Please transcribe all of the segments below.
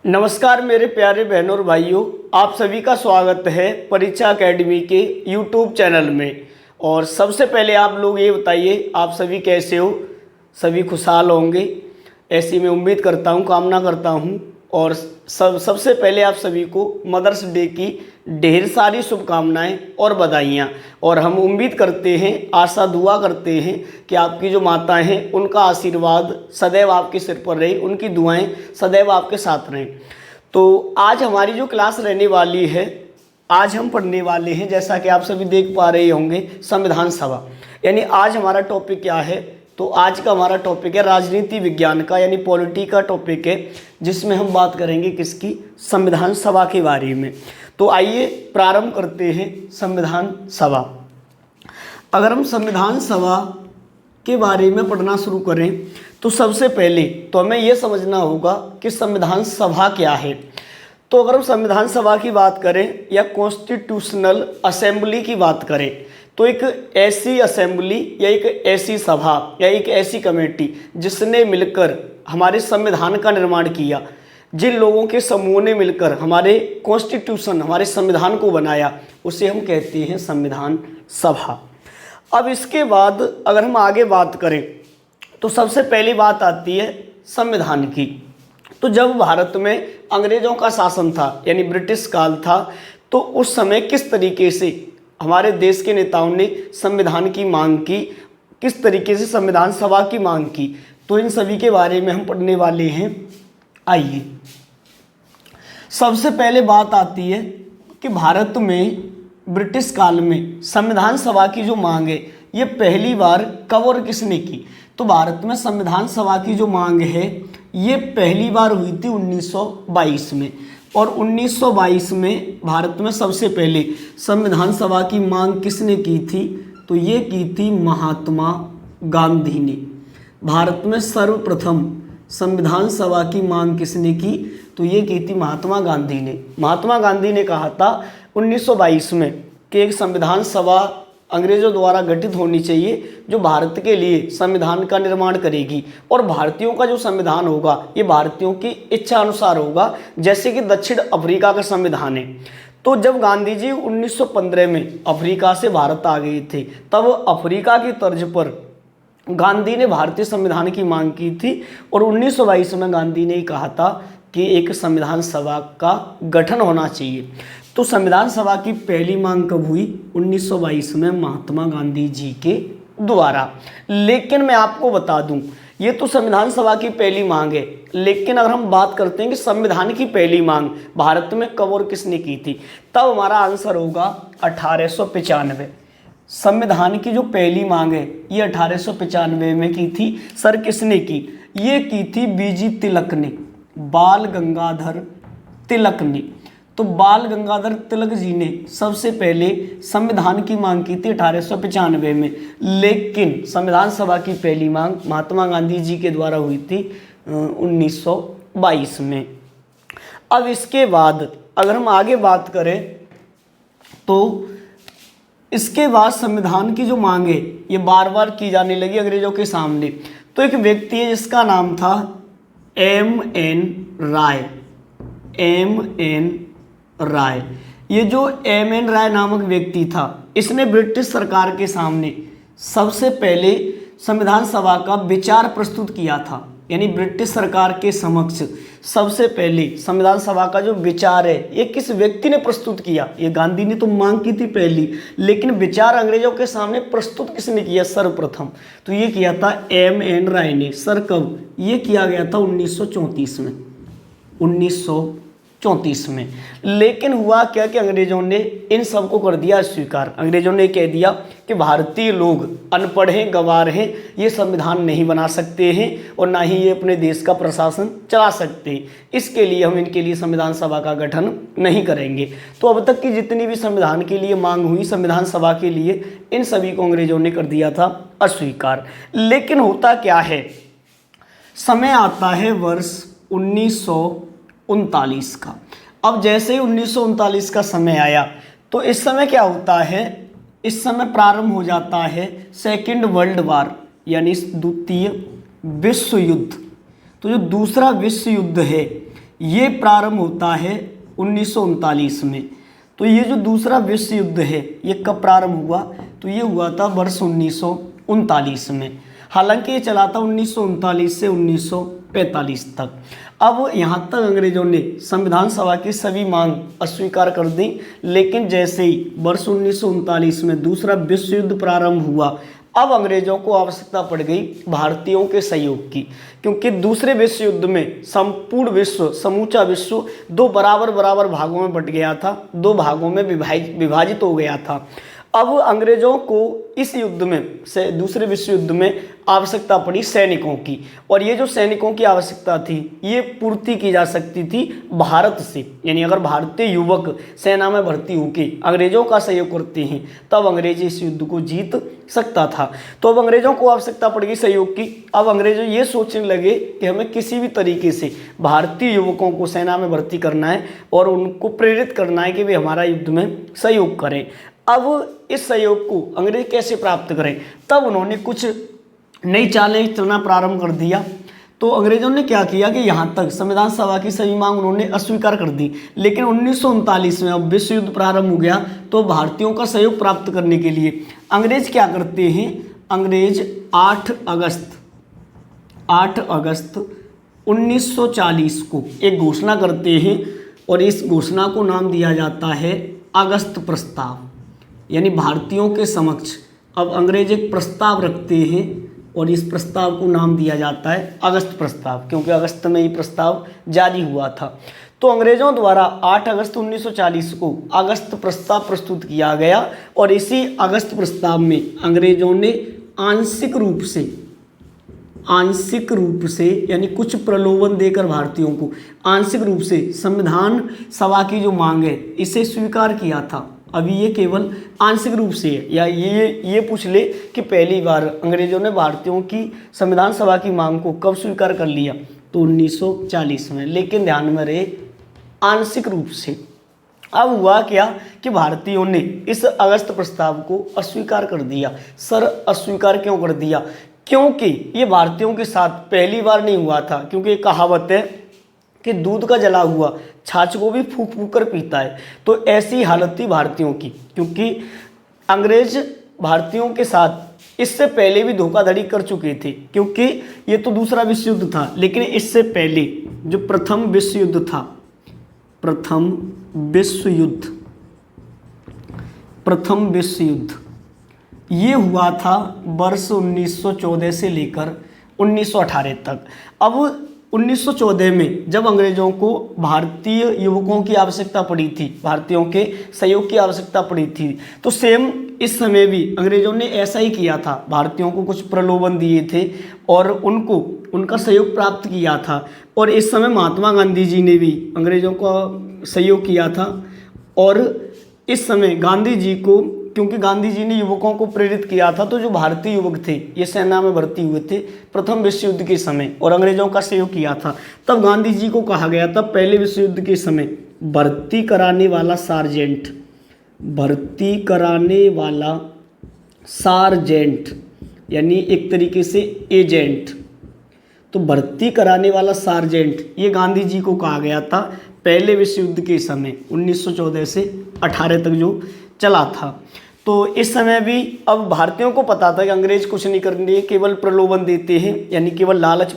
नमस्कार मेरे प्यारे बहनों और भाइयों, आप सभी का स्वागत है परीक्षा एकेडमी के यूट्यूब चैनल में। और सबसे पहले आप लोग ये बताइए, आप सभी कैसे हो? सभी खुशहाल होंगे ऐसी मैं उम्मीद करता हूँ, कामना करता हूँ। और सबसे पहले आप सभी को मदर्स डे की ढेर सारी शुभकामनाएं और बधाइयाँ। और हम उम्मीद करते हैं, आशा दुआ करते हैं कि आपकी जो माताएं हैं उनका आशीर्वाद सदैव आपके सिर पर रहे, उनकी दुआएं सदैव आपके साथ रहें। तो आज हमारी जो क्लास रहने वाली है, आज हम पढ़ने वाले हैं, जैसा कि आप सभी देख पा रहे होंगे, संविधान सभा। यानी आज हमारा टॉपिक क्या है? तो आज का हमारा टॉपिक है राजनीति विज्ञान का, यानी पॉलिटी का टॉपिक है, जिसमें हम बात करेंगे किसकी? संविधान सभा के बारे में। तो आइए प्रारंभ करते हैं संविधान सभा। अगर हम संविधान सभा के बारे में पढ़ना शुरू करें तो सबसे पहले तो हमें यह समझना होगा कि संविधान सभा क्या है। तो अगर हम संविधान सभा की बात करें या कॉन्स्टिट्यूशनल असेंबली की बात करें, तो एक ऐसी असेंबली या एक ऐसी सभा या एक ऐसी कमेटी जिसने मिलकर हमारे संविधान का निर्माण किया, जिन लोगों के समूह ने मिलकर हमारे कॉन्स्टिट्यूशन, हमारे संविधान को बनाया, उसे हम कहते हैं संविधान सभा। अब इसके बाद अगर हम आगे बात करें तो सबसे पहली बात आती है संविधान की। तो जब भारत में अंग्रेज़ों का शासन था, यानी ब्रिटिश काल था, तो उस समय किस तरीके से हमारे देश के नेताओं ने संविधान की मांग की, किस तरीके से संविधान सभा की मांग की, तो इन सभी के बारे में हम पढ़ने वाले हैं। आइए, सबसे पहले बात आती है कि भारत में ब्रिटिश काल में संविधान सभा की जो मांग है, ये पहली बार कब और किसने की? तो भारत में संविधान सभा की जो मांग है, ये पहली बार हुई थी 1922 में। और 1922 में भारत में सबसे पहले संविधान सभा की मांग किसने की थी? तो ये की थी महात्मा गांधी ने। भारत में सर्वप्रथम संविधान सभा की मांग किसने की? तो ये की थी महात्मा गांधी ने। महात्मा गांधी ने कहा था 1922 में कि एक संविधान सभा अंग्रेज़ों द्वारा गठित होनी चाहिए, जो भारत के लिए संविधान का निर्माण करेगी। और भारतीयों का जो संविधान होगा, ये भारतीयों की इच्छा अनुसार होगा, जैसे कि दक्षिण अफ्रीका का संविधान है। तो जब गांधी जी 1915 में अफ्रीका से भारत आ गए थे, तब अफ्रीका की तर्ज पर गांधी ने भारतीय संविधान की मांग की थी। और 1922 में गांधी ने कहा था कि एक संविधान सभा का गठन होना चाहिए। तो संविधान सभा की पहली मांग कब हुई? 1922 में महात्मा गांधी जी के द्वारा। लेकिन मैं आपको बता दूं, ये तो संविधान सभा की पहली मांग है, लेकिन अगर हम बात करते हैं कि संविधान की पहली मांग भारत में कब और किसने की थी, तब हमारा आंसर होगा 1895। संविधान की जो पहली मांग है, ये 1895 में की थी। सर किसने की? ये की थी बीजी तिलक ने, बाल गंगाधर तिलक ने। तो बाल गंगाधर तिलक जी ने सबसे पहले संविधान की मांग की थी 1895 में। लेकिन संविधान सभा की पहली मांग महात्मा गांधी जी के द्वारा हुई थी 1922 में। अब इसके बाद अगर हम आगे बात करें तो इसके बाद संविधान की जो मांग है, ये बार बार की जाने लगी अंग्रेजों के सामने। तो एक व्यक्ति है जिसका नाम था M.N. राय। M.N. राय। ये जो M.N. राय नामक व्यक्ति था, इसने ब्रिटिश सरकार के सामने सबसे पहले संविधान सभा का विचार प्रस्तुत किया था। यानी ब्रिटिश सरकार के समक्ष सबसे पहले संविधान सभा का जो विचार है, ये किस व्यक्ति ने प्रस्तुत किया? ये गांधी ने तो मांग की थी पहली, लेकिन विचार अंग्रेजों के सामने प्रस्तुत किसने किया सर्वप्रथम? तो ये किया था M.N. राय ने। सर कब? ये किया गया था 1934 में। 1934 में। लेकिन हुआ क्या कि अंग्रेजों ने इन सब को कर दिया अस्वीकार। अंग्रेजों ने कह दिया कि भारतीय लोग अनपढ़ हैं, गंवार हैं, ये संविधान नहीं बना सकते हैं और ना ही ये अपने देश का प्रशासन चला सकते हैं, इसके लिए हम इनके लिए संविधान सभा का गठन नहीं करेंगे। तो अब तक की जितनी भी संविधान के लिए मांग हुई संविधान सभा के लिए, इन सभी को अंग्रेजों ने कर दिया था अस्वीकार। लेकिन होता क्या है, समय आता है वर्ष 1939 का। अब जैसे ही 1939 का समय आया, तो इस समय क्या होता है? इस समय प्रारंभ हो जाता है सेकेंड वर्ल्ड वार, यानी द्वितीय विश्व युद्ध। तो जो दूसरा विश्व युद्ध है, ये प्रारंभ होता है 1939 में। तो ये जो दूसरा विश्व युद्ध है ये कब प्रारंभ हुआ, तो ये हुआ था वर्ष 1939 में। हालांकि ये चला था 1939 से 1945 तक। अब यहाँ तक अंग्रेजों ने संविधान सभा की सभी मांग अस्वीकार कर दी, लेकिन जैसे ही वर्ष 1939 में दूसरा विश्व युद्ध प्रारंभ हुआ, अब अंग्रेजों को आवश्यकता पड़ गई भारतीयों के सहयोग की, क्योंकि दूसरे विश्व युद्ध में संपूर्ण विश्व, समूचा विश्व दो बराबर बराबर भागों में बंट गया था, दो भागों में विभाजित हो गया था। अब अंग्रेजों को इस युद्ध में से दूसरे विश्व युद्ध में आवश्यकता पड़ी सैनिकों की, और ये जो सैनिकों की आवश्यकता थी ये पूर्ति की जा सकती थी भारत से। यानी अगर भारतीय युवक सेना में भर्ती होकर अंग्रेजों का सहयोग करते हैं तब अंग्रेज इस युद्ध को जीत सकता था। तो अब अंग्रेजों को आवश्यकता पड़ गई सहयोग की। अब अंग्रेजों ये सोचने लगे कि हमें किसी भी तरीके से भारतीय युवकों को सेना में भर्ती करना है और उनको प्रेरित करना है कि वे हमारा युद्ध में सहयोग करें। अब इस सहयोग को अंग्रेज कैसे प्राप्त करें, तब उन्होंने कुछ नई चालें चलना प्रारंभ कर दिया। तो अंग्रेजों ने क्या किया कि यहाँ तक संविधान सभा की सभी मांग उन्होंने अस्वीकार कर दी, लेकिन 1939 में अब विश्व युद्ध प्रारंभ हो गया। तो भारतीयों का सहयोग प्राप्त करने के लिए अंग्रेज क्या करते हैं, अंग्रेज 8 अगस्त 1940 को एक घोषणा करते हैं, और इस घोषणा को नाम दिया जाता है अगस्त प्रस्ताव। यानी भारतीयों के समक्ष अब अंग्रेज एक प्रस्ताव रखते हैं और इस प्रस्ताव को नाम दिया जाता है अगस्त प्रस्ताव, क्योंकि अगस्त में ये प्रस्ताव जारी हुआ था। तो अंग्रेजों द्वारा 8 अगस्त 1940 को अगस्त प्रस्ताव प्रस्तुत किया गया, और इसी अगस्त प्रस्ताव में अंग्रेजों ने आंशिक रूप से यानी कुछ प्रलोभन देकर भारतीयों को आंशिक रूप से संविधान सभा की जो मांग है इसे स्वीकार किया था। अभी ये केवल आंशिक रूप से है, या ये पूछ ले कि पहली बार अंग्रेजों ने भारतीयों की संविधान सभा की मांग को कब स्वीकार कर लिया, तो 1940 में, लेकिन ध्यान में रहे आंशिक रूप से। अब हुआ क्या कि भारतीयों ने इस अगस्त प्रस्ताव को अस्वीकार कर दिया। सर अस्वीकार क्यों कर दिया, क्योंकि ये भारतीयों के साथ पहली बार नहीं हुआ था, क्योंकि एक कहावत है कि दूध का जला हुआ छाछ को भी फूंक फूंक कर पीता है। तो ऐसी हालत थी भारतीयों की, क्योंकि अंग्रेज भारतीयों के साथ इससे पहले भी धोखाधड़ी कर चुके थे, क्योंकि ये तो दूसरा विश्व युद्ध था, लेकिन इससे पहले जो प्रथम विश्व युद्ध ये हुआ था वर्ष 1914 से लेकर 1918 तक। अब 1914 में जब अंग्रेजों को भारतीय युवकों की आवश्यकता पड़ी थी, भारतीयों के सहयोग की आवश्यकता पड़ी थी, तो सेम इस समय भी अंग्रेजों ने ऐसा ही किया था। भारतीयों को कुछ प्रलोभन दिए थे और उनका सहयोग प्राप्त किया था। और इस समय महात्मा गांधी जी ने भी अंग्रेजों को सहयोग किया था, और इस समय गांधी जी को, क्योंकि गांधी जी ने युवकों को प्रेरित किया था, तो जो भारतीय युवक थे ये सेना में भर्ती हुए थे प्रथम विश्व युद्ध के समय और अंग्रेजों का सहयोग किया था। तब गांधी जी को कहा गया था पहले विश्व युद्ध के समय भर्ती कराने वाला सार्जेंट यानी एक तरीके से एजेंट, तो भर्ती कराने वाला सार्जेंट ये गांधी जी को कहा गया था पहले विश्व युद्ध के समय 1914 से 18 तक जो चला था। तो इस समय भी अब भारतीयों को पता था कि अंग्रेज कुछ नहीं करने, केवल प्रलोभन देते हैं, यानी केवल लालच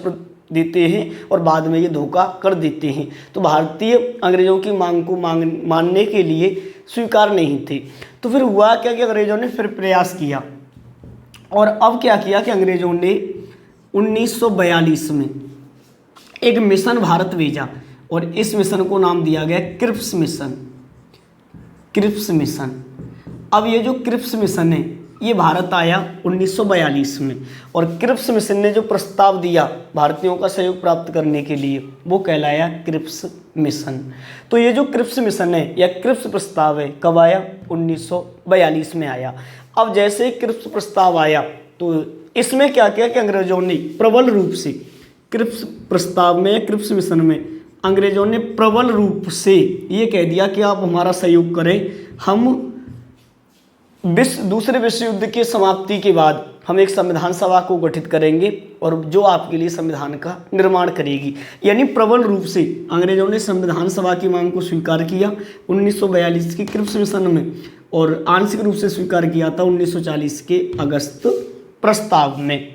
देते हैं और बाद में ये धोखा कर देते हैं। तो भारतीय अंग्रेजों की मांग को मानने के लिए स्वीकार नहीं थे। तो फिर हुआ क्या कि अंग्रेजों ने फिर प्रयास किया, और अब क्या किया कि अंग्रेजों ने 1942 में एक मिशन भारत भेजा, और इस मिशन को नाम दिया गया क्रिप्स मिशन। अब ये जो क्रिप्स मिशन है ये भारत आया 1942 में, और क्रिप्स मिशन ने जो प्रस्ताव दिया भारतीयों का सहयोग प्राप्त करने के लिए वो कहलाया क्रिप्स मिशन। तो ये जो क्रिप्स मिशन है या क्रिप्स प्रस्ताव है कब आया, 1942 में आया। अब जैसे क्रिप्स प्रस्ताव आया तो इसमें क्या किया कि अंग्रेजों ने प्रबल रूप से क्रिप्स प्रस्ताव में, क्रिप्स मिशन में अंग्रेजों ने प्रबल रूप से ये कह दिया कि आप हमारा सहयोग करें, हम दूसरे विश्व युद्ध की समाप्ति के बाद हम एक संविधान सभा को गठित करेंगे और जो आपके लिए संविधान का निर्माण करेगी। यानी प्रबल रूप से अंग्रेजों ने संविधान सभा की मांग को स्वीकार किया 1942 के क्रिप्स मिशन में और आंशिक रूप से स्वीकार किया था 1940 के अगस्त प्रस्ताव में।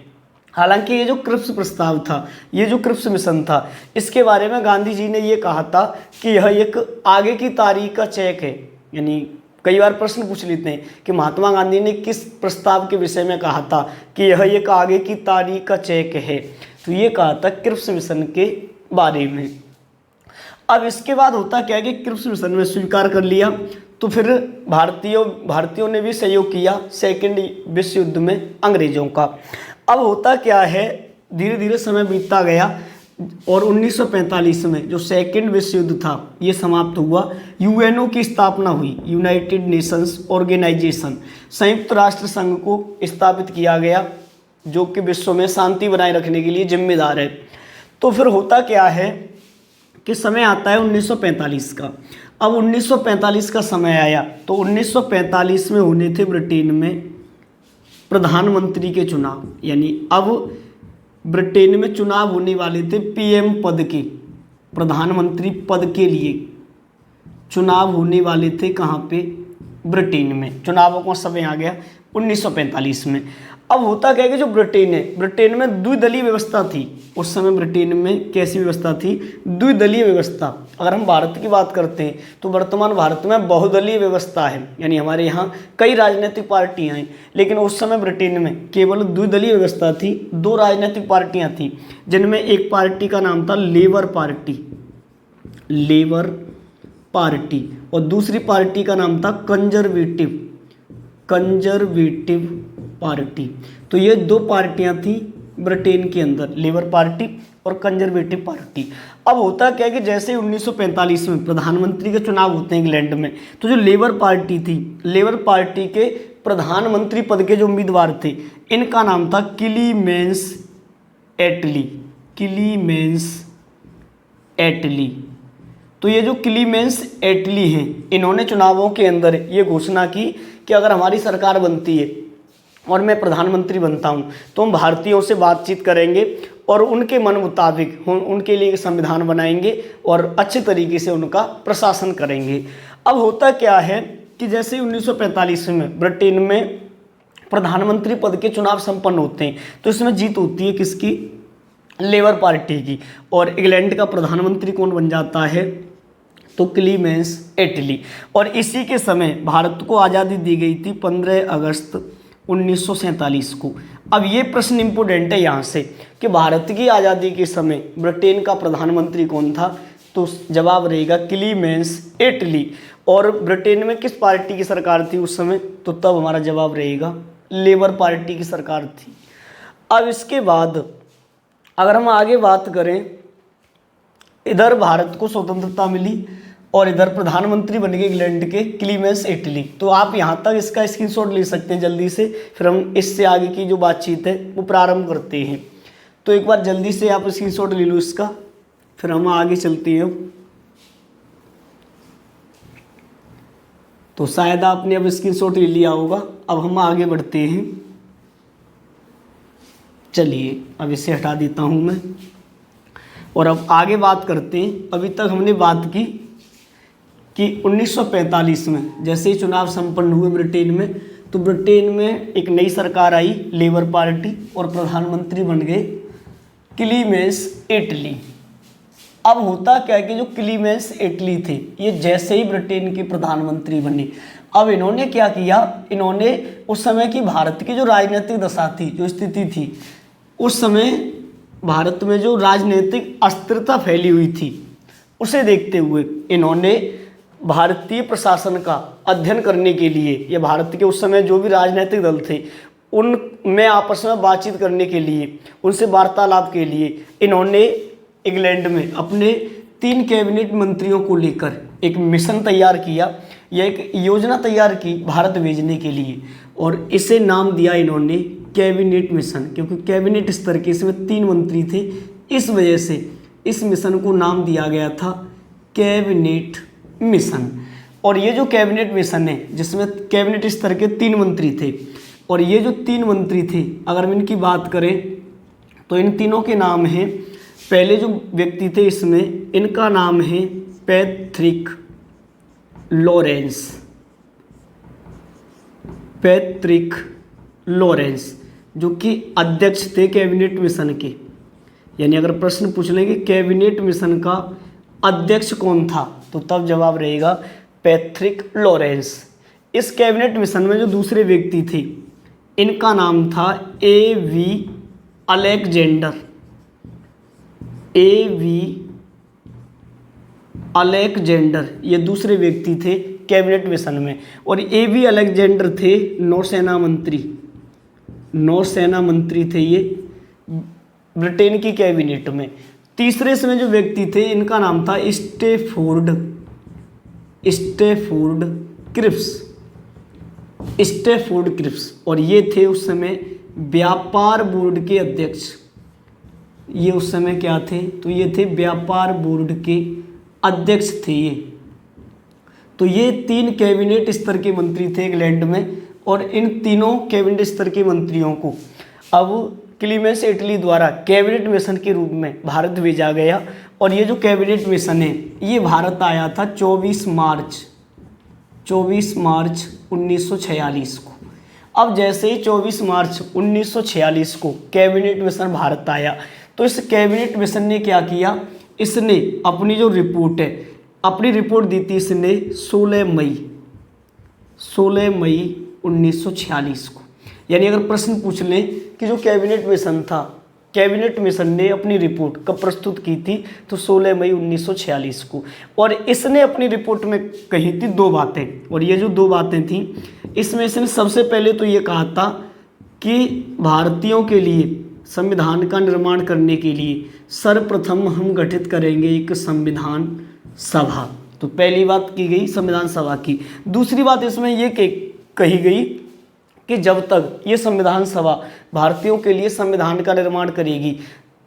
हालांकि ये जो क्रिप्स प्रस्ताव था, ये जो क्रिप्स मिशन था, इसके बारे में गांधी जी ने ये कहा था कि यह एक आगे की तारीख का चेक है। यानी कई बार प्रश्न पूछ लेते हैं कि महात्मा गांधी ने किस प्रस्ताव के विषय में कहा था कि यह एक आगे की तारीख का चेक है, तो ये कहा था क्रिप्स मिशन के बारे में। अब इसके बाद होता क्या है कि क्रिप्स मिशन में स्वीकार कर लिया तो फिर भारतीयों ने भी सहयोग किया सेकेंड विश्व युद्ध में अंग्रेजों का। अब होता क्या है, धीरे धीरे समय बीतता गया और 1945 में जो सेकेंड विश्व युद्ध था ये समाप्त हुआ। यूएनओ की स्थापना हुई, यूनाइटेड नेशंस ऑर्गेनाइजेशन, संयुक्त राष्ट्र संघ को स्थापित किया गया जो कि विश्व में शांति बनाए रखने के लिए जिम्मेदार है। तो फिर होता क्या है कि समय आता है 1945 का। अब 1945 का समय आया तो 1945 में होने थे ब्रिटेन में प्रधानमंत्री के चुनाव। यानी अब ब्रिटेन में चुनाव होने वाले थे पीएम पद के, प्रधानमंत्री पद के लिए चुनाव होने वाले थे। कहाँ पे? ब्रिटेन में। चुनावों का समय आ गया 1945 में। अब होता क्या है कि जो ब्रिटेन है, ब्रिटेन में द्विदलीय व्यवस्था थी। उस समय ब्रिटेन में कैसी व्यवस्था थी? द्विदलीय व्यवस्था। अगर हम भारत की बात करते हैं तो वर्तमान भारत में बहुदलीय व्यवस्था है, यानी हमारे यहाँ कई राजनीतिक पार्टियाँ हैं, लेकिन उस समय ब्रिटेन में केवल द्विदलीय व्यवस्था थी। दो राजनीतिक पार्टियाँ थी जिनमें एक पार्टी का नाम था लेबर पार्टी और दूसरी पार्टी का नाम था कंजर्वेटिव पार्टी। तो ये दो पार्टियां थी ब्रिटेन के अंदर, लेबर पार्टी और कंजर्वेटिव पार्टी। अब होता क्या है कि जैसे 1945 में प्रधानमंत्री के चुनाव होते हैं इंग्लैंड में, तो जो लेबर पार्टी थी, लेबर पार्टी के प्रधानमंत्री पद के जो उम्मीदवार थे इनका नाम था क्लीमेंस एटली। तो ये जो क्लीमेंस एटली हैं, इन्होंने चुनावों के अंदर ये घोषणा की कि अगर हमारी सरकार बनती है और मैं प्रधानमंत्री बनता हूँ तो हम भारतीयों से बातचीत करेंगे और उनके मन मुताबिक हम उनके लिए एक संविधान बनाएंगे और अच्छे तरीके से उनका प्रशासन करेंगे। अब होता क्या है कि जैसे 1945 में ब्रिटेन में प्रधानमंत्री पद के चुनाव संपन्न होते हैं तो इसमें जीत होती है किसकी? लेबर पार्टी की। और इंग्लैंड का प्रधानमंत्री कौन बन जाता है? तो क्लीमेंस एटली। और इसी के समय भारत को आज़ादी दी गई थी 15 अगस्त 1947 को। अब ये प्रश्न इम्पोर्टेंट है यहाँ से कि भारत की आज़ादी के समय ब्रिटेन का प्रधानमंत्री कौन था? तो जवाब रहेगा क्लीमेंस एटली। और ब्रिटेन में किस पार्टी की सरकार थी उस समय? तो तब हमारा जवाब रहेगा लेबर पार्टी की सरकार थी। अब इसके बाद अगर हम आगे बात करें, इधर भारत को स्वतंत्रता मिली और इधर प्रधानमंत्री बन गए इंग्लैंड के क्लीमेंस एटली। तो आप यहाँ तक इसका स्क्रीनशॉट ले सकते हैं जल्दी से, फिर हम इससे आगे की जो बातचीत है वो प्रारंभ करते हैं। तो एक बार जल्दी से आप स्क्रीनशॉट ले लो इसका, फिर हम आगे चलते हैं। तो शायद आपने अब स्क्रीनशॉट ले लिया होगा। अब हम आगे बढ़ते हैं। चलिए अब इसे हटा देता हूँ मैं और अब आगे बात करते हैं। अभी तक हमने बात की कि 1945 में जैसे ही चुनाव संपन्न हुए ब्रिटेन में, तो ब्रिटेन में एक नई सरकार आई लेबर पार्टी और प्रधानमंत्री बन गए क्लीमेंस एटली। अब होता क्या है कि जो क्लीमेंस एटली थे ये जैसे ही ब्रिटेन के प्रधानमंत्री बने, अब इन्होंने क्या किया, इन्होंने उस समय की भारत की जो राजनीतिक दशा थी, जो स्थिति थी उस समय भारत में जो राजनीतिक अस्थिरता फैली हुई थी उसे देखते हुए इन्होंने भारतीय प्रशासन का अध्ययन करने के लिए या भारत के उस समय जो भी राजनीतिक दल थे उनमें आपस में बातचीत करने के लिए, उनसे वार्तालाप के लिए इन्होंने इंग्लैंड में अपने 3 कैबिनेट मंत्रियों को लेकर एक मिशन तैयार किया या एक योजना तैयार की भारत भेजने के लिए, और इसे नाम दिया इन्होंने कैबिनेट मिशन। क्योंकि कैबिनेट स्तर के इसमें 3 मंत्री थे, इस वजह से इस मिशन को नाम दिया गया था कैबिनेट मिशन। और ये जो कैबिनेट मिशन है जिसमें कैबिनेट स्तर के 3 मंत्री थे और ये जो 3 मंत्री थे, अगर हम इनकी बात करें तो इन तीनों के नाम हैं, पहले जो व्यक्ति थे इसमें इनका नाम है पैट्रिक लॉरेंस। पैट्रिक लॉरेंस जो कि अध्यक्ष थे कैबिनेट मिशन के। यानी अगर प्रश्न पूछ लेंगे कैबिनेट मिशन का अध्यक्ष कौन था, तो तब जवाब रहेगा पैट्रिक लॉरेंस। इस कैबिनेट मिशन में जो दूसरे व्यक्ति थे इनका नाम था A.V. अलेक्जेंडर। A.V. अलेक्जेंडर ये दूसरे व्यक्ति थे कैबिनेट मिशन में। और A.V. अलेक्जेंडर थे नौसेना मंत्री। नौसेना मंत्री थे ये ब्रिटेन की कैबिनेट में। तीसरे इसमें जो व्यक्ति थे इनका नाम था स्टेफोर्ड क्रिप्स। और ये थे उस समय व्यापार बोर्ड के अध्यक्ष। ये उस समय क्या थे, तो ये थे व्यापार बोर्ड के अध्यक्ष थे ये। तो ये 3 कैबिनेट स्तर के मंत्री थे इंग्लैंड में। और इन तीनों कैबिनेट स्तर के मंत्रियों को अब क्लीमेंस इटली द्वारा कैबिनेट मिशन के रूप में भारत भेजा गया। और ये जो कैबिनेट मिशन है ये भारत आया था 24 मार्च 1946 को। अब जैसे ही 24 मार्च 1946 को कैबिनेट मिशन भारत आया, तो इस कैबिनेट मिशन ने क्या किया, इसने अपनी जो रिपोर्ट है, अपनी रिपोर्ट दी थी इसने 16 मई 1946 को। यानी अगर प्रश्न पूछ लें कि जो कैबिनेट मिशन था, कैबिनेट मिशन ने अपनी रिपोर्ट कब प्रस्तुत की थी, तो 16 मई 1946 को। और इसने अपनी रिपोर्ट में कही थी 2 बातें। और ये जो 2 बातें थी इसमें इसने सबसे पहले तो ये कहा था कि भारतीयों के लिए संविधान का निर्माण करने के लिए सर्वप्रथम हम गठित करेंगे एक संविधान सभा। तो पहली बात की गई संविधान सभा की। दूसरी बात इसमें ये कही गई कि जब तक ये संविधान सभा भारतीयों के लिए संविधान का निर्माण करेगी,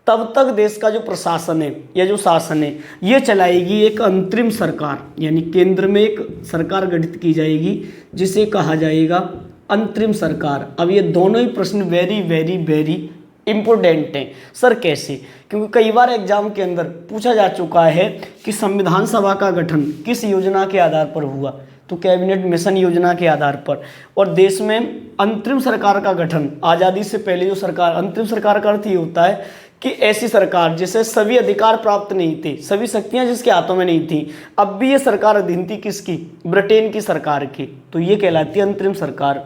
तब तक देश का जो प्रशासन है या जो शासन है ये चलाएगी एक अंतरिम सरकार। यानी केंद्र में एक सरकार गठित की जाएगी जिसे कहा जाएगा अंतरिम सरकार। अब ये दोनों ही प्रश्न वेरी वेरी वेरी इम्पोर्टेंट हैं। सर कैसे? क्योंकि कई बार एग्जाम के अंदर पूछा जा चुका है कि संविधान सभा का गठन किस योजना के आधार पर हुआ, तो कैबिनेट मिशन योजना के आधार पर। और देश में अंतरिम सरकार का गठन, आज़ादी से पहले जो सरकार, अंतरिम सरकार का अर्थ ये होता है कि ऐसी सरकार जिसे सभी अधिकार प्राप्त नहीं थे, सभी शक्तियां जिसके हाथों में नहीं थी। अब भी ये सरकार अधीन थी किसकी? ब्रिटेन की सरकार की। तो ये कहलाती है अंतरिम सरकार।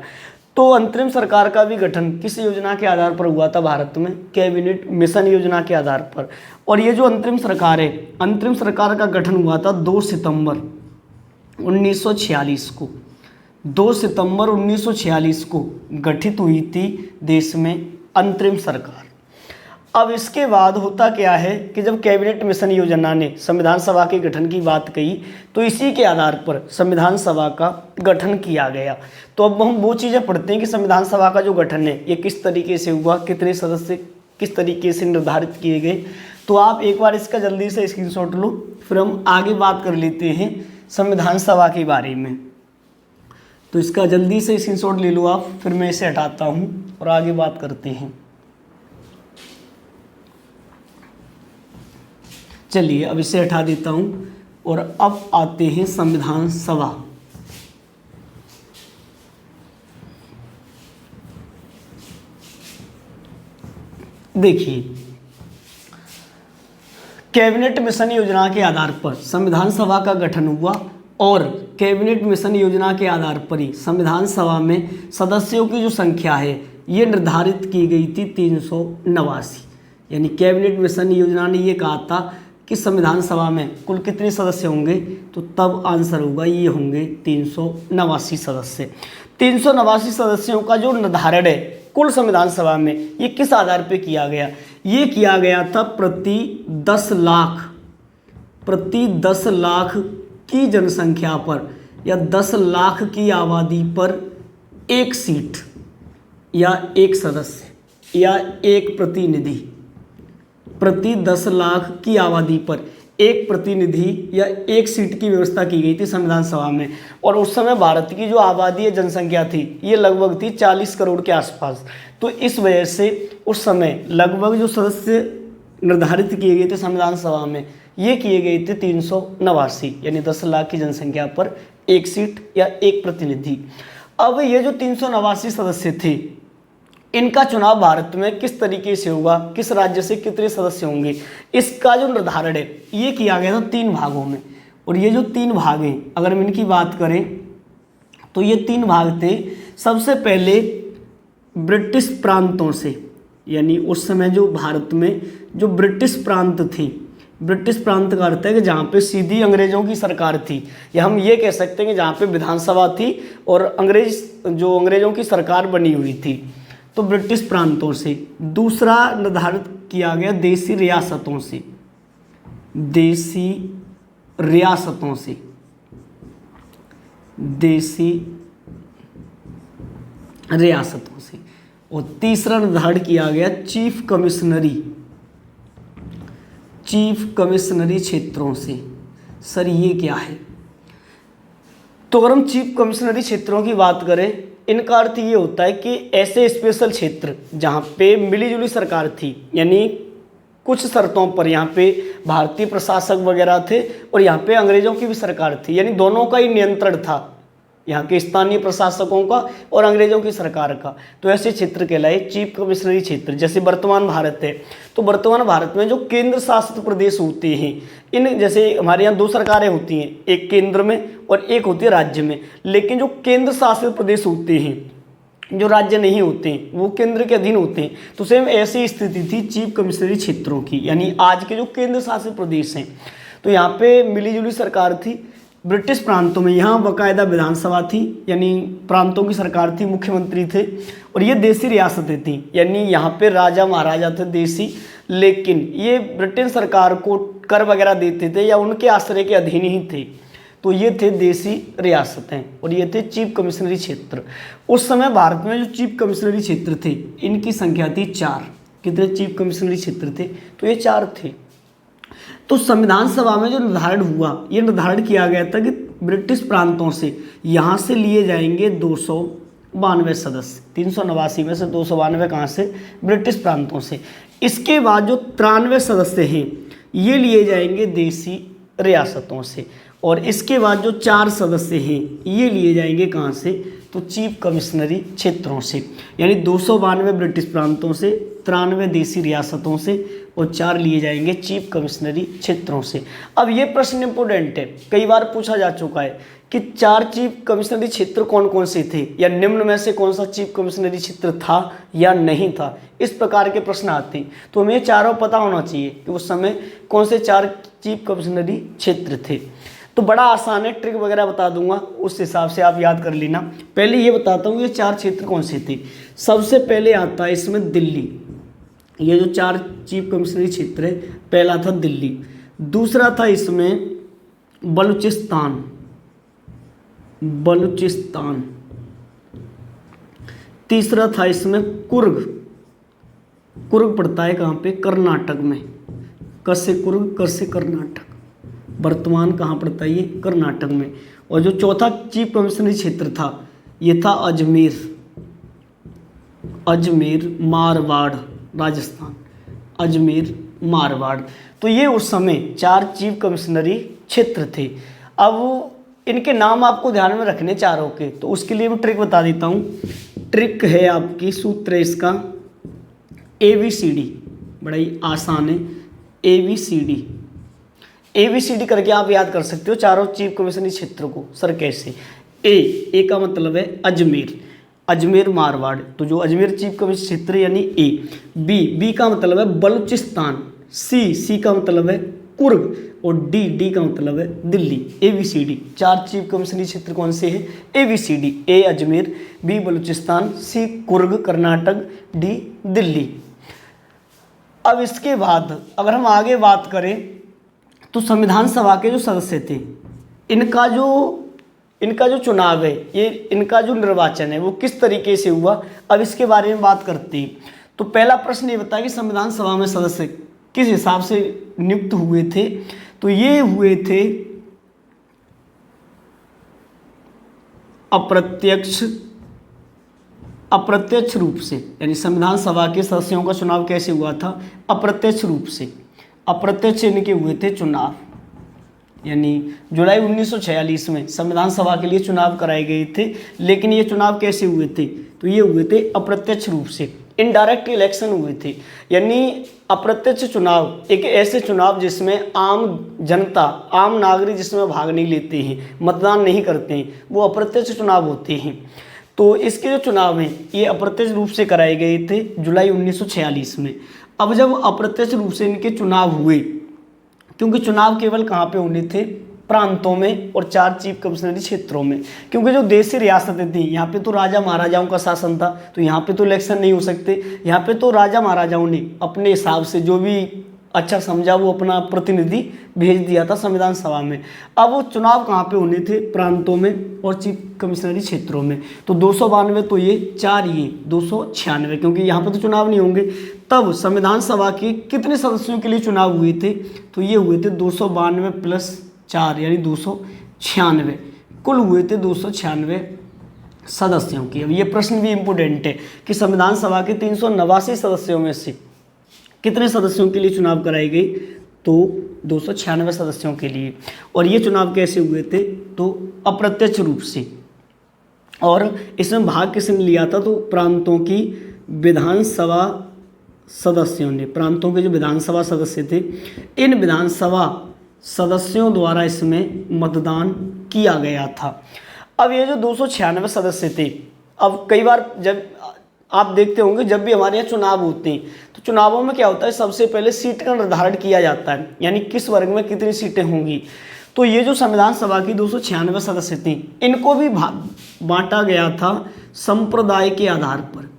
तो अंतरिम सरकार का भी गठन किस योजना के आधार पर हुआ था भारत में? कैबिनेट मिशन योजना के आधार पर। और ये जो अंतरिम सरकार है, अंतरिम सरकार का गठन हुआ था 2 सितंबर 1946 को। 2 सितंबर 1946 को गठित हुई थी देश में अंतरिम सरकार। अब इसके बाद होता क्या है कि जब कैबिनेट मिशन योजना ने संविधान सभा के गठन की बात कही, तो इसी के आधार पर संविधान सभा का गठन किया गया। तो अब हम वो चीज़ें पढ़ते हैं कि संविधान सभा का जो गठन है ये किस तरीके से हुआ, कितने सदस्य किस तरीके से निर्धारित किए गए। तो आप एक बार इसका जल्दी से स्क्रीनशॉट लो, फिर हम आगे बात कर लेते हैं संविधान सभा के बारे में। तो इसका जल्दी से स्क्रीनशॉट ले लो आप, फिर मैं इसे हटाता हूँ और आगे बात करते हैं। चलिए अब इसे हटा देता हूँ और अब आते हैं संविधान सभा। देखिए, कैबिनेट मिशन योजना के आधार पर संविधान सभा का गठन हुआ और कैबिनेट मिशन योजना के आधार पर ही संविधान सभा में सदस्यों की जो संख्या है ये निर्धारित की गई थी 389। यानी कैबिनेट मिशन योजना ने ये कहा था कि संविधान सभा में कुल कितने सदस्य होंगे, तो तब आंसर होगा ये होंगे 389 सदस्य। 389 सदस्यों का जो निर्धारण है कुल संविधान सभा में, ये किस आधार पे किया गया? ये किया गया था प्रति 10 लाख की जनसंख्या पर या 10 लाख की आबादी पर एक सीट या एक सदस्य या एक प्रतिनिधि। प्रति 10 लाख की आबादी पर एक प्रतिनिधि या एक सीट की व्यवस्था की गई थी संविधान सभा में। और उस समय भारत की जो आबादी या जनसंख्या थी ये लगभग थी 40 करोड़ के आसपास। तो इस वजह से उस समय लगभग जो सदस्य निर्धारित किए गए थे संविधान सभा में ये किए गए थे 389, यानी 10 लाख की जनसंख्या पर एक सीट या एक प्रतिनिधि। अब ये जो 389 सदस्य थे इनका चुनाव भारत में किस तरीके से होगा, किस राज्य से कितने सदस्य होंगे, इसका जो निर्धारण है ये किया गया था 3 भागों में। और ये जो 3 भाग हैं अगर हम इनकी बात करें तो ये 3 भाग थे। सबसे पहले ब्रिटिश प्रांतों से, यानी उस समय जो भारत में जो ब्रिटिश प्रांत थी, ब्रिटिश प्रांत का अर्थ है कि जहाँ पे सीधी अंग्रेजों की सरकार थी, या हम ये कह सकते हैं कि जहाँ पे विधानसभा थी और अंग्रेजों की सरकार बनी हुई थी, तो ब्रिटिश प्रांतों से। दूसरा निर्धारित किया गया देसी रियासतों से, देसी रियासतों से, देसी रियासतों से। और तीसरा निर्धारण किया गया चीफ कमिश्नरी क्षेत्रों से। सर ये क्या है? तो अगर हम चीफ कमिश्नरी क्षेत्रों की बात करें, इनका अर्थ ये होता है कि ऐसे स्पेशल क्षेत्र जहाँ पे मिलीजुली सरकार थी, यानी कुछ शर्तों पर यहाँ पे भारतीय प्रशासक वगैरह थे और यहाँ पे अंग्रेजों की भी सरकार थी, यानी दोनों का ही नियंत्रण था, यहाँ के स्थानीय प्रशासकों का और अंग्रेजों की सरकार का। तो ऐसे क्षेत्र कहलाए चीफ कमिश्नरी क्षेत्र। जैसे वर्तमान भारत है, तो वर्तमान भारत में जो केंद्र शासित प्रदेश होते हैं, इन जैसे हमारे यहाँ 2 सरकारें होती हैं, एक केंद्र में और एक होती है राज्य में। लेकिन जो केंद्र शासित प्रदेश होते हैं, जो राज्य नहीं होते हैं, वो केंद्र के अधीन होते हैं। तो सेम ऐसी स्थिति थी चीफ कमिश्नरी क्षेत्रों की, यानी आज के जो केंद्र शासित प्रदेश हैं। तो यहाँ पे मिलीजुली सरकार थी। ब्रिटिश प्रांतों में यहाँ बाकायदा विधानसभा थी, यानी प्रांतों की सरकार थी, मुख्यमंत्री थे। और ये देसी रियासतें थीं, यानी यहाँ पे राजा महाराजा थे देसी, लेकिन ये ब्रिटेन सरकार को कर वगैरह देते थे या उनके आश्रय के अधीन ही थे। तो ये थे देसी रियासतें और ये थे चीफ कमिश्नरी क्षेत्र। उस समय भारत में जो चीफ कमिश्नरी क्षेत्र थे इनकी संख्या थी 4। कितने चीफ कमिश्नरी क्षेत्र थे? तो ये 4 थे। तो संविधान सभा में जो निर्धारण हुआ, ये निर्धारण किया गया था कि ब्रिटिश प्रांतों से यहाँ से लिए जाएंगे 292 सदस्य। 389 में से 292 कहाँ से? ब्रिटिश प्रांतों से। इसके बाद जो 93 सदस्य हैं ये लिए जाएंगे देसी रियासतों से। और इसके बाद जो 4 सदस्य हैं ये लिए जाएंगे कहाँ से? तो चीफ कमिश्नरी क्षेत्रों से, यानी 292 ब्रिटिश प्रांतों से, 93 देसी रियासतों से और 4 लिए जाएंगे चीफ कमिश्नरी क्षेत्रों से। अब ये प्रश्न इंपोर्टेंट है, कई बार पूछा जा चुका है कि 4 चीफ कमिश्नरी क्षेत्र कौन कौन से थे, या निम्न में से कौन सा चीफ कमिश्नरी क्षेत्र था या नहीं था। इस प्रकार के प्रश्न आते हैं, तो हमें चारों पता होना चाहिए कि उस समय कौन से 4 चीफ कमिश्नरी क्षेत्र थे। तो बड़ा आसान है, ट्रिक वगैरह बता दूंगा, उस हिसाब से आप याद कर लेना। पहले ये बताता हूँ ये 4 क्षेत्र कौन से थे। सबसे पहले आता है इसमें दिल्ली। ये जो 4 चीफ कमिश्नरी क्षेत्र है, पहला था दिल्ली, दूसरा था इसमें बलूचिस्तान, तीसरा था इसमें कुर्ग पड़ता है कहाँ पे? कर्नाटक में। क से कुर्ग, कर से कर्नाटक। वर्तमान कहाँ पड़ता है? ये कर्नाटक में। और जो चौथा चीफ कमिश्नरी क्षेत्र था ये था अजमेर मारवाड़, राजस्थान। अजमेर मारवाड़। तो ये उस समय 4 चीफ कमिश्नरी क्षेत्र थे। अब इनके नाम आपको ध्यान में रखने चारों के, तो उसके लिए मैं ट्रिक बता देता हूँ। ट्रिक है आपकी, सूत्र है इसका ABCD, बड़ा ही आसान है। ABCD करके आप याद कर सकते हो चारों चीफ कमिश्नरी क्षेत्र को। सर कैसे? ए का मतलब है अजमेर मारवाड़, तो जो अजमेर चीफ कमिश्नरी क्षेत्र यानी ए। बी का मतलब है बलूचिस्तान। सी का मतलब है कुर्ग। और डी का मतलब है दिल्ली। ABCD 4 चीफ कमिश्नरी क्षेत्र कौन से हैं? ABCD, ए अजमेर, बी बलूचिस्तान, सी कुर्ग कर्नाटक, डी दिल्ली। अब इसके बाद अगर हम आगे बात करें तो संविधान सभा के जो सदस्य थे इनका जो चुनाव है, ये इनका जो निर्वाचन है वो किस तरीके से हुआ, अब इसके बारे में बात करते हैं। तो पहला प्रश्न ये बताया कि संविधान सभा में सदस्य किस हिसाब से नियुक्त हुए थे। तो ये हुए थे अप्रत्यक्ष रूप से, यानी संविधान सभा के सदस्यों का चुनाव कैसे हुआ था? अप्रत्यक्ष रूप से। अप्रत्यक्ष इनके हुए थे चुनाव, यानी जुलाई 1946 में संविधान सभा के लिए चुनाव कराए गए थे, लेकिन ये चुनाव कैसे हुए थे? तो ये हुए थे अप्रत्यक्ष रूप से, इनडायरेक्ट इलेक्शन हुए थे। यानी अप्रत्यक्ष चुनाव एक ऐसे चुनाव जिसमें आम जनता, आम नागरिक जिसमें भाग नहीं लेते हैं, मतदान नहीं करते हैं, वो अप्रत्यक्ष चुनाव होते हैं। तो इसके जो चुनाव हैं ये अप्रत्यक्ष रूप से कराए गए थे जुलाई 1946 में। अब जब अप्रत्यक्ष रूप से इनके चुनाव हुए, क्योंकि चुनाव केवल कहाँ पे होने थे? प्रांतों में और 4 चीफ कमिश्नरी क्षेत्रों में, क्योंकि जो देशी रियासतें थी यहाँ पे तो राजा महाराजाओं का शासन था, तो यहाँ पे तो इलेक्शन नहीं हो सकते। यहाँ पे तो राजा महाराजाओं ने अपने हिसाब से जो भी अच्छा समझा वो अपना प्रतिनिधि भेज दिया था संविधान सभा में। अब वो चुनाव कहाँ पे होने थे? प्रांतों में और चीफ कमिश्नरी क्षेत्रों में। तो 292 तो ये 4 ये 296, क्योंकि यहाँ पे तो चुनाव नहीं होंगे। तब संविधान सभा के कितने सदस्यों के लिए चुनाव हुए थे? तो ये हुए थे 292 प्लस 4 यानी 296, कुल हुए थे 296 सदस्यों की। अब ये प्रश्न भी इम्पोर्टेंट है कि संविधान सभा के 389 सदस्यों में से कितने सदस्यों के लिए चुनाव कराए गए? तो 296 सदस्यों के लिए। और ये चुनाव कैसे हुए थे? तो अप्रत्यक्ष रूप से। और इसमें भाग किसने लिया था? तो प्रांतों की विधानसभा सदस्यों ने, प्रांतों के जो विधानसभा सदस्य थे, इन विधानसभा सदस्यों द्वारा इसमें मतदान किया गया था। अब ये जो 296 सदस्य थे, अब कई बार जब आप देखते होंगे जब भी हमारे यहाँ चुनाव होते हैं तो चुनावों में क्या होता है? सबसे पहले सीट का निर्धारण किया जाता है, यानी किस वर्ग में कितनी सीटें होंगी। तो ये जो संविधान सभा की 296 सदस्य थी, इनको भी बांटा गया था संप्रदाय के आधार पर।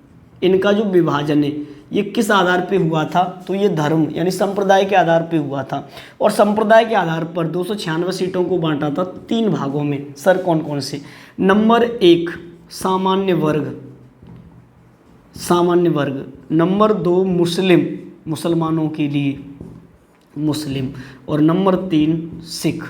इनका जो विभाजन है ये किस आधार पे हुआ था? तो ये धर्म यानी संप्रदाय के आधार पे हुआ था। और संप्रदाय के आधार पर 296 सीटों को बांटा था 3 भागों में। सर कौन कौन से? नंबर 1 सामान्य वर्ग, सामान्य वर्ग। नंबर 2 मुस्लिम, मुसलमानों के लिए मुस्लिम। और नंबर 3 सिख,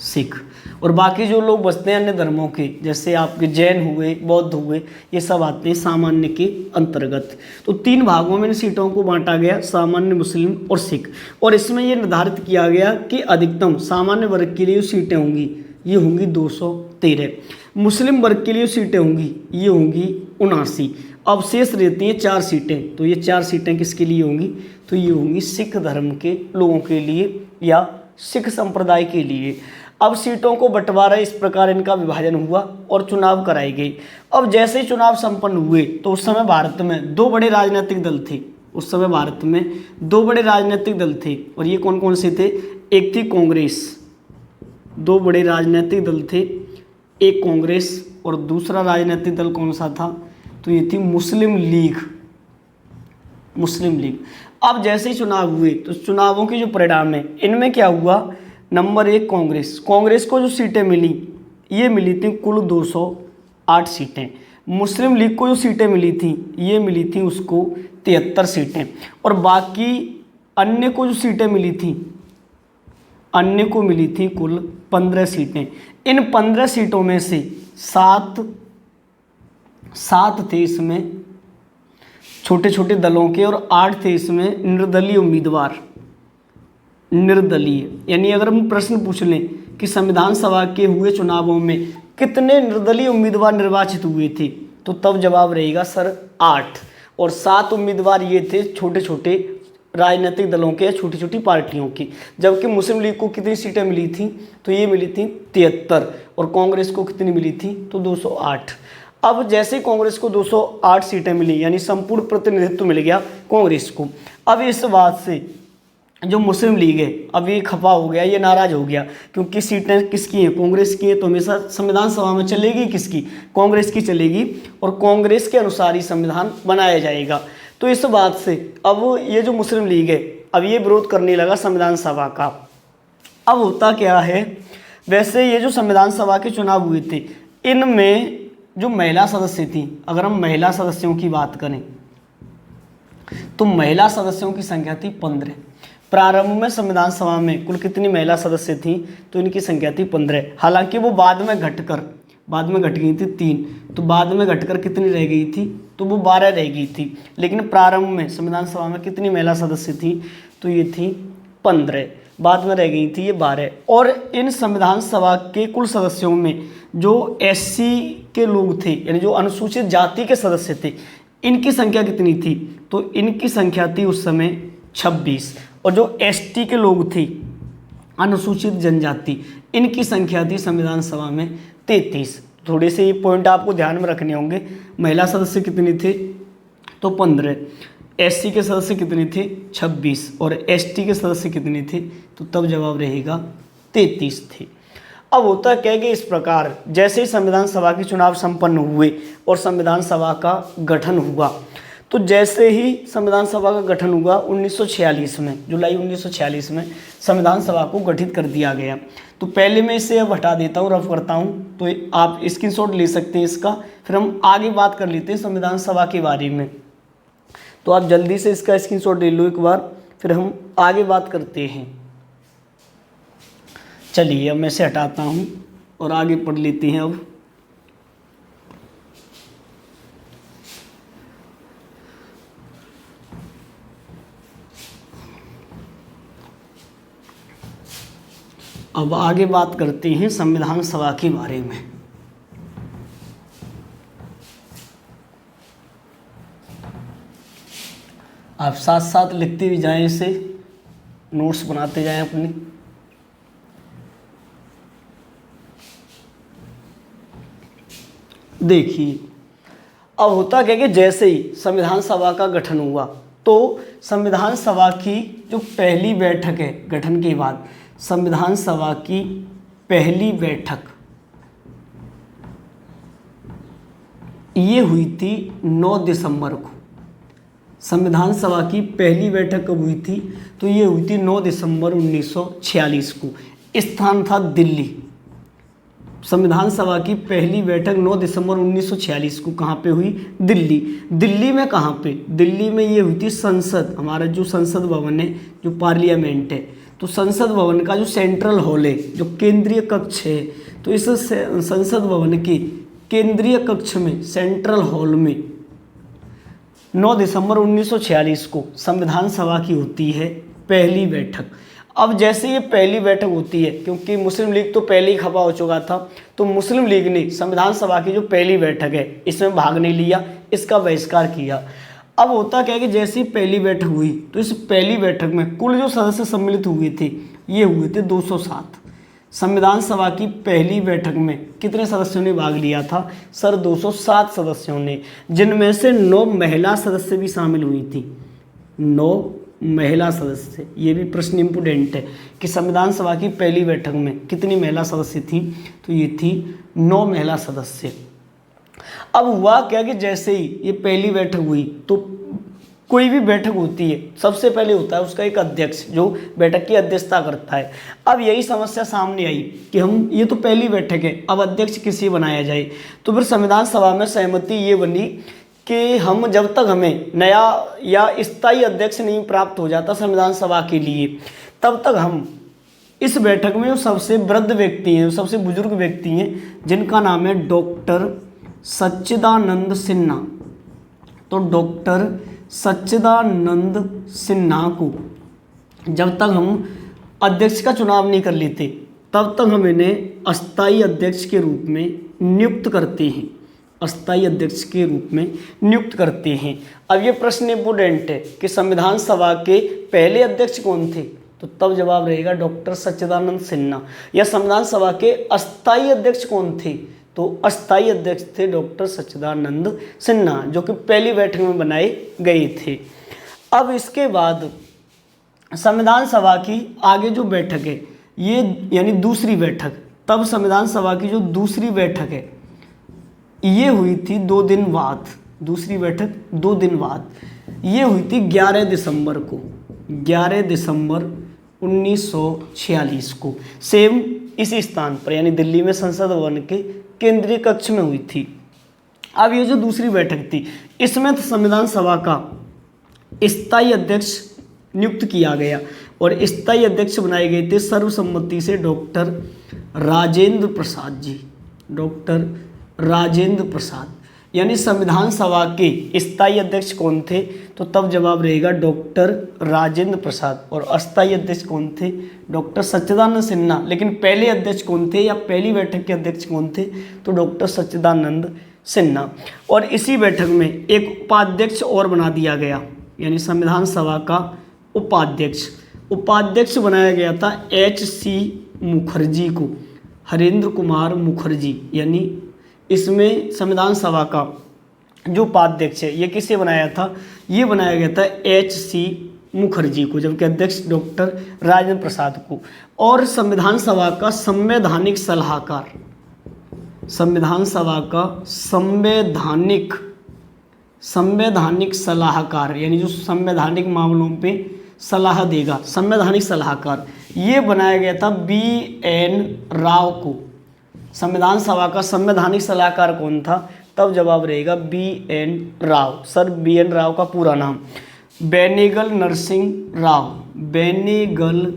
सिख। और बाकी जो लोग बचते हैं अन्य धर्मों के, जैसे आपके जैन हुए, बौद्ध हुए, ये सब आते हैं सामान्य के अंतर्गत। तो 3 भागों में इन सीटों को बांटा गया, सामान्य, मुस्लिम और सिख। और इसमें ये निर्धारित किया गया कि अधिकतम सामान्य वर्ग के लिए जो सीटें होंगी ये होंगी 213, मुस्लिम वर्ग के लिए सीटें होंगी ये होंगी 79। अब शेष रहती हैं 4 सीटें। तो ये 4 सीटें किसके लिए होंगी? तो ये होंगी सिख धर्म के लोगों के लिए या सिख संप्रदाय के लिए। अब सीटों को बंटवारा इस प्रकार इनका विभाजन हुआ और चुनाव कराए गए। अब जैसे ही चुनाव संपन्न हुए तो उस समय भारत में 2 बड़े राजनीतिक दल थे। उस समय भारत में 2 बड़े राजनीतिक दल थे, और ये कौन कौन से थे? एक थी कांग्रेस, 2 बड़े राजनीतिक दल थे, एक कांग्रेस और दूसरा राजनीतिक दल कौन सा था? तो ये थी मुस्लिम लीग, मुस्लिम लीग। अब जैसे ही चुनाव हुए तो चुनावों के जो परिणाम है इनमें क्या हुआ? नंबर 1 कांग्रेस, कांग्रेस को जो सीटें मिली ये मिली थी कुल 208 सीटें। मुस्लिम लीग को जो सीटें मिली थी ये मिली थी उसको 73 सीटें। और बाकी अन्य को जो सीटें मिली थी, अन्य को मिली थी कुल 15 सीटें। इन 15 सीटों में से 7 थे इसमें छोटे छोटे दलों के और 8 थे इसमें निर्दलीय उम्मीदवार, निर्दलीय। यानी अगर हम प्रश्न पूछ लें कि संविधान सभा के हुए चुनावों में कितने निर्दलीय उम्मीदवार निर्वाचित हुए थे, तो तब जवाब रहेगा सर 8। और 7 उम्मीदवार ये थे छोटे छोटे राजनीतिक दलों के या छोटी छोटी पार्टियों की। जबकि मुस्लिम लीग को कितनी सीटें मिली थी? तो ये मिली थी 73, और कांग्रेस को कितनी मिली थी? तो 208। अब जैसे कांग्रेस को 208 सीटें मिली यानी संपूर्ण प्रतिनिधित्व मिल गया कांग्रेस को। अब इस बात से जो मुस्लिम लीग है अब ये खफा हो गया, ये नाराज हो गया, क्योंकि सीटें किसकी हैं? कांग्रेस की है। तो हमेशा संविधान सभा में चलेगी किसकी? कांग्रेस की चलेगी, और कांग्रेस के अनुसार ही संविधान बनाया जाएगा। तो इस बात से अब ये जो मुस्लिम लीग है अब ये विरोध करने लगा संविधान सभा का। अब होता क्या है, वैसे ये जो संविधान सभा के चुनाव हुए थे इनमें जो महिला सदस्य थी, अगर हम महिला सदस्यों की बात करें तो महिला सदस्यों की संख्या थी 15। प्रारंभ में संविधान सभा में कुल कितनी महिला सदस्य थी, तो इनकी संख्या थी 15। हालांकि वो बाद में घट गई थी 3, तो बाद में घटकर कितनी रह गई थी, तो वो 12 रह गई थी। लेकिन प्रारंभ में संविधान सभा में कितनी महिला सदस्य थी, तो ये थी 15, बाद में रह गई थी ये 12। और इन संविधान सभा के कुल सदस्यों में जो एससी के लोग थे, यानी जो अनुसूचित जाति के सदस्य थे, इनकी संख्या कितनी थी, तो इनकी संख्या थी उस समय 26। और जो एसटी के लोग थे, अनुसूचित जनजाति, इनकी संख्या थी संविधान सभा में 33। थोड़े से ये पॉइंट आपको ध्यान में रखने होंगे। महिला सदस्य कितने थे, तो 15, एससी के सदस्य कितने थे, 26, और एसटी के सदस्य कितने थे, तो तब जवाब रहेगा 33 थे। अब होता क्या है कि इस प्रकार जैसे ही संविधान सभा के चुनाव संपन्न हुए और संविधान सभा का गठन हुआ, तो जैसे ही संविधान सभा का गठन हुआ 1946 में, जुलाई 1946 में संविधान सभा को गठित कर दिया गया। तो पहले मैं इसे अब हटा देता हूँ, रफ करता हूँ, तो आप स्क्रीनशॉट ले सकते हैं इसका, फिर हम आगे बात कर लेते हैं संविधान सभा के बारे में। तो आप जल्दी से इसका स्क्रीनशॉट ले लो एक बार, फिर हम आगे बात करते हैं। चलिए अब मैं इसे हटाता हूँ और आगे पढ़ लेते हैं। अब आगे बात करते हैं संविधान सभा के बारे में। आप साथ साथ लिखते भी जाएं, इसे नोट्स बनाते जाएं अपने। देखिए अब होता क्या कि जैसे ही संविधान सभा का गठन हुआ, तो संविधान सभा की जो पहली बैठक है गठन के बाद, संविधान सभा की पहली बैठक ये हुई थी 9 दिसंबर को। संविधान सभा की पहली बैठक कब हुई थी, तो ये हुई थी 9 दिसंबर 1946 को। स्थान था दिल्ली। संविधान सभा की पहली बैठक 9 दिसंबर 1946 को कहाँ पे हुई, दिल्ली। दिल्ली में कहाँ पे, दिल्ली में ये हुई थी संसद, हमारा जो संसद भवन है, जो पार्लियामेंट है, तो संसद भवन का जो सेंट्रल हॉल है, जो केंद्रीय कक्ष है, तो इस संसद भवन के केंद्रीय कक्ष में, सेंट्रल हॉल में 9 दिसंबर 1946 को संविधान सभा की होती है पहली बैठक। अब जैसे ये पहली बैठक होती है, क्योंकि मुस्लिम लीग तो पहले ही खफा हो चुका था, तो मुस्लिम लीग ने संविधान सभा की जो पहली बैठक है इसमें भाग नहीं लिया, इसका बहिष्कार किया। अब होता क्या है कि जैसे ही पहली बैठक हुई, तो इस पहली बैठक में कुल जो सदस्य सम्मिलित हुए थे, ये हुए थे 207। संविधान सभा की पहली बैठक में कितने सदस्यों ने भाग लिया था, सर 207 सदस्यों ने, जिनमें से 9 महिला सदस्य भी शामिल हुई थी। 9 महिला सदस्य, ये भी प्रश्न इम्पोर्टेंट है कि संविधान सभा की पहली बैठक में कितनी महिला सदस्य थी, तो ये थी 9 महिला सदस्य। अब हुआ क्या कि जैसे ही ये पहली बैठक हुई, तो कोई भी बैठक होती है सबसे पहले होता है उसका एक अध्यक्ष, जो बैठक की अध्यक्षता करता है। अब यही समस्या सामने आई कि हम, ये तो पहली बैठक है, अब अध्यक्ष किसी बनाया जाए। तो फिर संविधान सभा में सहमति ये बनी कि हम, जब तक हमें नया या स्थायी अध्यक्ष नहीं प्राप्त हो जाता संविधान सभा के लिए, तब तक हम इस बैठक में जो सबसे वृद्ध व्यक्ति हैं, सबसे बुजुर्ग व्यक्ति हैं, जिनका नाम है डॉक्टर सच्चिदानंद सिन्हा, तो डॉक्टर सच्चिदानंद सिन्हा को जब तक हम अध्यक्ष का चुनाव नहीं कर लेते, तब तक हम इन्हें अस्थायी अध्यक्ष के रूप में नियुक्त करते हैं, अस्थायी अध्यक्ष के रूप में नियुक्त करते हैं। अब ये प्रश्न इम्पोर्टेंट है कि संविधान सभा के पहले अध्यक्ष कौन थे, तो तब जवाब रहेगा डॉक्टर सच्चिदानंद सिन्हा। या संविधान सभा के अस्थायी अध्यक्ष कौन थे, तो अस्थायी अध्यक्ष थे डॉक्टर सच्चिदानंद सिन्हा, जो कि पहली बैठक में बनाए गए थे। अब इसके बाद संविधान सभा की आगे जो बैठक है, ये यानी दूसरी बैठक, तब संविधान सभा की जो दूसरी बैठक है ये हुई थी 2 दिन बाद। दूसरी बैठक 2 दिन बाद ये हुई थी 11 दिसंबर को, 11 दिसंबर 1946 को, सेम इसी स्थान पर, यानी दिल्ली में संसद भवन के केंद्रीय कक्ष में हुई थी। अब ये जो दूसरी बैठक थी, इसमें संविधान सभा का स्थायी अध्यक्ष नियुक्त किया गया, और स्थायी अध्यक्ष बनाए गए थे सर्वसम्मति से डॉक्टर राजेंद्र प्रसाद जी, डॉक्टर राजेंद्र प्रसाद। यानी संविधान सभा के स्थायी अध्यक्ष कौन थे, तो तब जवाब रहेगा डॉक्टर राजेंद्र प्रसाद। और अस्थायी अध्यक्ष कौन थे, डॉक्टर सच्चिदानंद सिन्हा। लेकिन पहले अध्यक्ष कौन थे या पहली बैठक के अध्यक्ष कौन थे, तो डॉक्टर सच्चिदानंद सिन्हा। और इसी बैठक में एक उपाध्यक्ष और बना दिया गया, यानी संविधान सभा का उपाध्यक्ष बनाया गया था H.C. मुखर्जी को, हरेंद्र कुमार मुखर्जी। यानी इसमें संविधान सभा का जो उपाध्यक्ष है ये किसे बनाया था, ये बनाया गया था H.C. मुखर्जी को, जबकि अध्यक्ष डॉक्टर राजेंद्र प्रसाद को। और संविधान सभा का संवैधानिक सलाहकार, संविधान सभा का संवैधानिक सलाहकार, यानी जो संवैधानिक मामलों पे सलाह देगा, संवैधानिक सलाहकार, ये बनाया गया था B.N. राव को। संविधान सभा का संवैधानिक सलाहकार कौन था, तब जवाब रहेगा B.N. Rao. Sir B.N. Rao का पूरा नाम बेनेगल नरसिंह राव, बेनेगल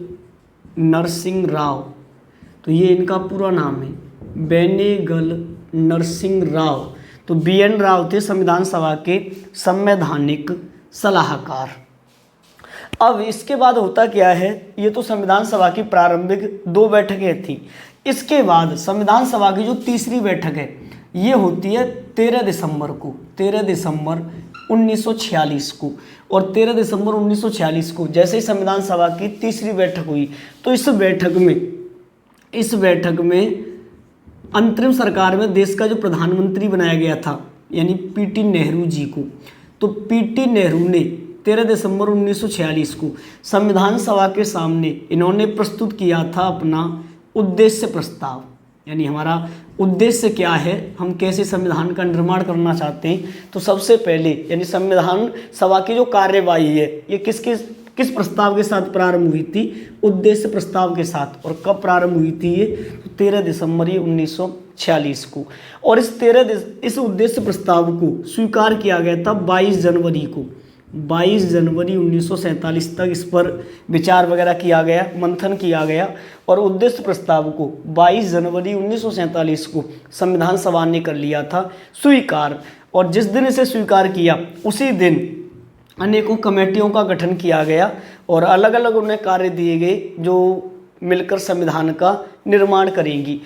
नरसिंह राव, तो ये इनका पूरा नाम है, बेनेगल नरसिंह राव। तो B.N. राव थे संविधान सभा के संवैधानिक सलाहकार। अब इसके बाद होता क्या है, ये तो संविधान सभा की प्रारंभिक 2 बैठकें थी। इसके बाद संविधान सभा की जो तीसरी बैठक है ये होती है 13 दिसंबर को, 13 दिसंबर 1946 को। और 13 दिसंबर 1946 को जैसे ही संविधान सभा की तीसरी बैठक हुई, तो इस बैठक में अंतरिम सरकार में देश का जो प्रधानमंत्री बनाया गया था, यानी P.T. नेहरू जी को। तो P.T. नेहरू ने 13 दिसंबर 1946 को संविधान सभा के सामने इन्होंने प्रस्तुत किया था अपना उद्देश्य प्रस्ताव। यानी हमारा उद्देश्य क्या है, हम कैसे संविधान का निर्माण करना चाहते हैं। तो सबसे पहले यानी संविधान सभा की जो कार्यवाही है ये किस प्रस्ताव के साथ प्रारंभ हुई थी, उद्देश्य प्रस्ताव के साथ। और कब प्रारंभ हुई थी ये, तो 13 दिसंबर 1946 को। और इस उद्देश्य प्रस्ताव को स्वीकार किया गया था 22 जनवरी को, 22 जनवरी 1947 तक इस पर विचार वगैरह किया गया, मंथन किया गया। और उद्देश्य प्रस्ताव को 22 जनवरी 1947 को संविधान सभा ने कर लिया था स्वीकार। और जिस दिन इसे स्वीकार किया उसी दिन अनेकों कमेटियों का गठन किया गया और अलग अलग उन्हें कार्य दिए गए जो मिलकर संविधान का निर्माण करेंगी।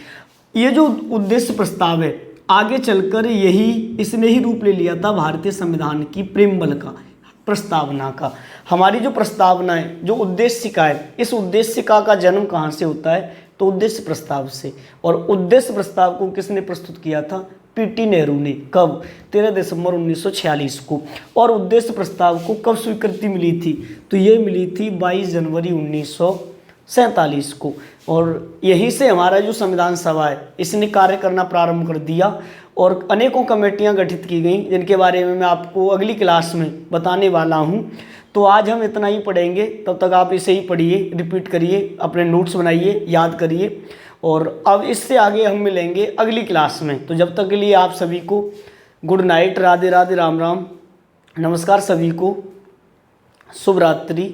ये जो उद्देश्य प्रस्ताव है आगे चलकर इसने ही रूप ले लिया था भारतीय संविधान की प्रेमबल का, प्रस्तावना का। हमारी जो प्रस्तावना है, जो उद्देशिका है, इस उद्देशिका का जन्म कहाँ से होता है, तो उद्देश्य प्रस्ताव से। और उद्देश्य प्रस्ताव को किसने प्रस्तुत किया था, P.T. नेहरू ने। कब, 13 दिसंबर 1946 को। और उद्देश्य प्रस्ताव को कब स्वीकृति मिली थी, तो ये मिली थी 22 जनवरी 1947 को। और यहीं से हमारा जो संविधान सभा है इसने कार्य करना प्रारंभ कर दिया और अनेकों कमेटियां गठित की गई, जिनके बारे में मैं आपको अगली क्लास में बताने वाला हूं। तो आज हम इतना ही पढ़ेंगे, तब तक आप इसे ही पढ़िए, रिपीट करिए, अपने नोट्स बनाइए, याद करिए। और अब इससे आगे हम मिलेंगे अगली क्लास में। तो जब तक के लिए आप सभी को गुड नाइट, राधे राधे, राम राम, नमस्कार सभी को, शुभ रात्रि।